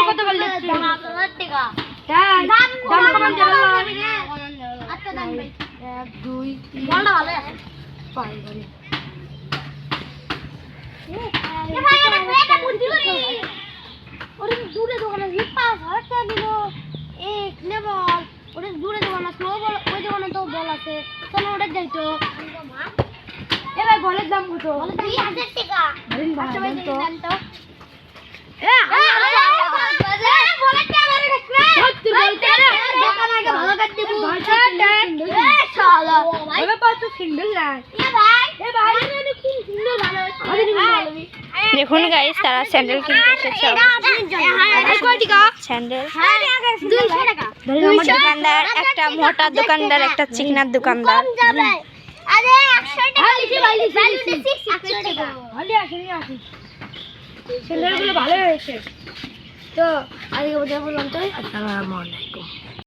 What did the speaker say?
কত বললি দাম 8000 টাকা হ্যাঁ দাম কমান দেব আচ্ছা দাম ভাই 1 2 3 বলটা ভালো আছে 5 ধরে এ ভাই এটা বুদ্ধি করি ওরে দূরে দোকানে 5000 টাকা দিল এক লেবল ওরে দূরে দোকানে স্লো বল ওই দোকানে তো বল আছে চলো ওটা যাইতো এ ভাই বলের দাম কত বলে 2000 টাকা ধরেন আচ্ছা ভাই তো দেন তো এ বলে টাকা মারে গেছে সত্যি বলতে রে দোকান আগে ভালো কাট দিব এ শালা ভাই পাঁচ সিঙ্গেল না এ ভাই আমি খুব সুন্দর ভালো দেখুন গাইস তারা স্যান্ডেল কিনতে এসেছে স্যান্ডেল দোকানদার একটা মোটা দোকানদার একটা চিকনার দোকানদার আরে 100 টাকা ভ্যালু 600 টাকা ভালো আসেনি স্যান্ডেলগুলো ভালো হয়েছে তো আজকে বললাম তো আসসালামু আলাইকুম।